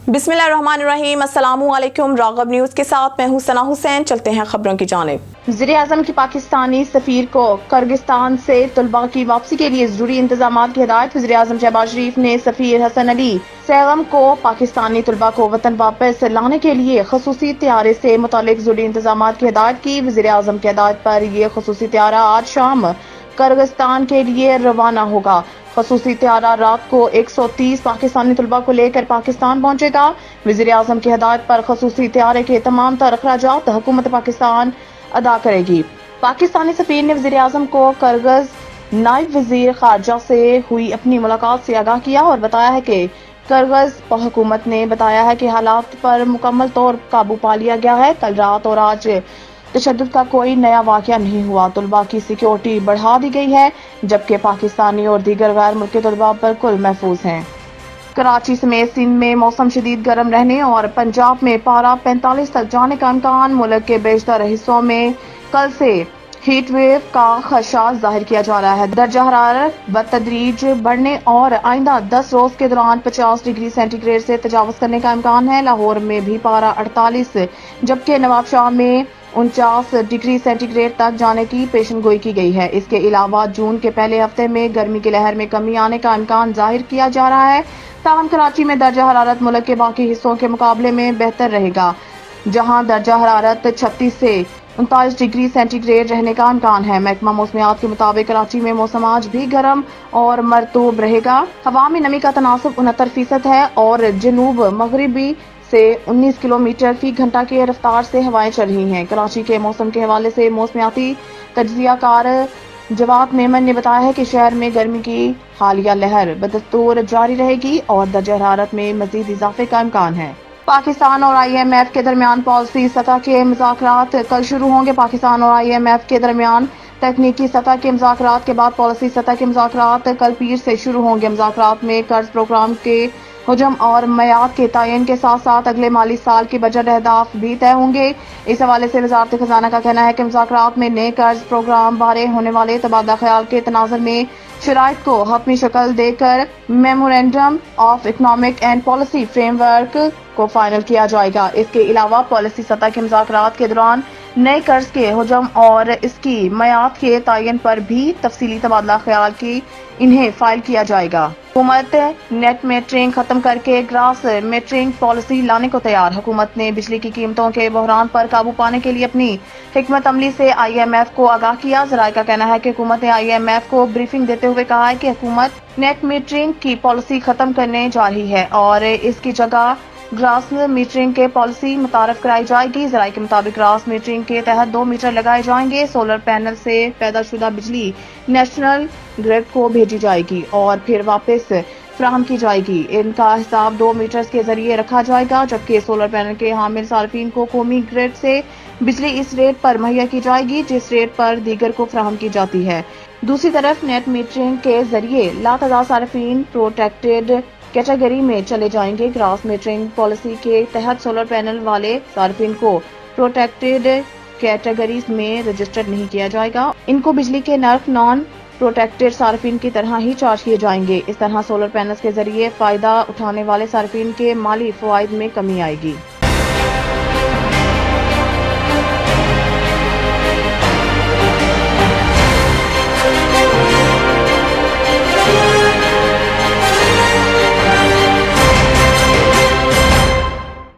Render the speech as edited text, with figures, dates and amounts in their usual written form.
बिस्मिल्लाहिर्रहमानिर्रहीम। अस्सलामुअलैकुम। राग़ब न्यूज़ के साथ मैं हूं सना हुसैन। चलते हैं खबरों की जानिब। वज़ीर-ए-आज़म की पाकिस्तानी सफ़ीर को किर्गिस्तान से तलबा की वापसी के लिए ज़रूरी इंतजामात की हिदायत। वज़ीर-ए-आज़म शहबाज शरीफ ने सफ़ीर हसन अली सैगम को पाकिस्तानी तलबा को वतन वापस लाने के लिए खसूसी त्यारे से मुतालिक ज़रूरी इंतजामात की हिदायत की। वज़ीर-ए-आज़म की हिदायत पर यह खसूसी त्यारा आज शाम किर्गिस्तान के लिए रवाना होगा। खसूसी त्यारा रात को 130 पाकिस्तानी तलबा को लेकर पाकिस्तान पहुंचेगा। वज़ीर-ए-आज़म की हिदायत पर खसूसी त्यारे के तमाम तर अखराजात हुकूमत पाकिस्तान अदा करेगी। पाकिस्तानी सफ़ीर ने वज़ीर-ए-आज़म को किर्गिज़ नायब वज़ीर ख़ारजा से हुई अपनी मुलाकात से आगाह किया और बताया है कि किर्गिज़ हुकूमत ने बताया है कि हालात पर मुकम्मल तौर काबू पा लिया गया है। कल रात और आज तशद्दुद का कोई नया वाक़या नहीं हुआ। तलबा की सिक्योरिटी बढ़ा दी गई है, जबकि पाकिस्तानी और दीगर गैर मुल्की तलबा बिल्कुल महफूज हैं। कराची समेत सिंध में मौसम शदीद गर्म रहने और पंजाब में पारा 45 तक जाने का इम्कान। मुल्क के बेशतर हिस्सों में कल से हीट वेव का खदशा जाहिर किया जा रहा है। दर्जा हरारत बतदरीज बढ़ने और आइंदा 10 रोज के दौरान 50 डिग्री सेंटीग्रेड से तजावुज करने का इम्कान है। लाहौर में भी पारा 48 जबकि नवाबशाह में 49 डिग्री सेंटीग्रेड तक जाने की पेशन गोई की गई है। इसके अलावा जून के पहले हफ्ते में गर्मी की लहर में कमी आने का इम्कान जाहिर किया जा रहा है। ताहम कराची में दर्जा हरारत मुल्क के बाकी हिस्सों के मुकाबले में बेहतर रहेगा, जहां दर्जा हरारत 36 से 39 डिग्री सेंटीग्रेड रहने का इम्कान है। महकमा मौसमियात के मुताबिक कराची में मौसम आज भी गर्म और मरतूब रहेगा। हवा में नमी का तनासुब 69% है और जनूब मगरिबी से 19 किलोमीटर फी घंटा की रफ्तार से हवाएं चल रही हैं। कराची के मौसम के हवाले से मौसमियाती तज्जियाकार जवाद मेमन ने बताया है कि शहर में गर्मी की हालिया लहर बदस्तूर जारी रहेगी और दर्जा हरारत में मजीद इजाफे का इम्कान है। पाकिस्तान और IMF के दरमियान पॉलिसी सतह के मुज़ाकरात कल शुरू होंगे। पाकिस्तान और IMF के दरमियान तकनीकी सतह के मुज़ाकरात के बाद पॉलिसी सतह के मुज़ाकरात कल पीर से शुरू होंगे। मुज़ाकरात में कर्ज प्रोग्राम के हुजम और मयाद के तयन के साथ साथ अगले माली साल की बजट अहदाफ भी तय होंगे। इस हवाले से वज़ारत खजाना का कहना है कि मुज़ाकरात में नए कर्ज प्रोग्राम बारे होने वाले तबादला ख्याल के तनाज़ुर में शराइत को हतमी शक्ल देकर memorandum of economic and policy framework को फाइनल किया जाएगा। इसके अलावा पॉलिसी सतह के मुज़ाकरात के दौरान नए कर्ज के हुजम और इसकी मयाद के तयन पर भी तफसीली तबादला ख्याल की इन्हें फाइल किया जाएगा। हुकूमत नेट मीटरिंग खत्म करके ग्रास मीटरिंग पॉलिसी लाने को तैयार। हुकूमत ने बिजली की कीमतों के बहरान पर काबू पाने के लिए अपनी हिकमत अमली से IMF को आगाह किया। ज़राए का कहना है कि हुकूमत ने IMF को ब्रीफिंग देते हुए कहा है कि हुकूमत नेट मीटरिंग की पॉलिसी खत्म करने जा रही है और इसकी जगह ग्रास मीटरिंग के पॉलिसी मुतारफ कराई जाएगी। ज़राए के मुताबिक ग्रास मीटरिंग के तहत 2 मीटर लगाए जाएंगे। सोलर पैनल से पैदा शुदा बिजली नेशनल ग्रिड को भेजी जाएगी और फिर वापस फराहम की जाएगी। इनका हिसाब 2 मीटर्स के जरिए रखा जाएगा, जबकि सोलर पैनल के हामिल सार्फिन को कौमी ग्रिड से बिजली इस रेट पर मुहैया की जाएगी जिस रेट पर दीगर को फराहम की जाती है। दूसरी तरफ नेट मीटरिंग के जरिए लातादाद सार्फिन प्रोटेक्टेड कैटेगरी में चले जाएंगे। ग्रास मीटरिंग पॉलिसी के तहत सोलर पैनल वाले सार्फिन को प्रोटेक्टेड कैटेगरीज में रजिस्टर्ड नहीं किया जाएगा। इनको बिजली के नर्क नॉन प्रोटेक्टेड सार्फिन की तरह ही चार्ज किए जाएंगे। इस तरह सोलर पैनल्स के जरिए फायदा उठाने वाले सार्फिन के माली फवाइद में कमी आएगी।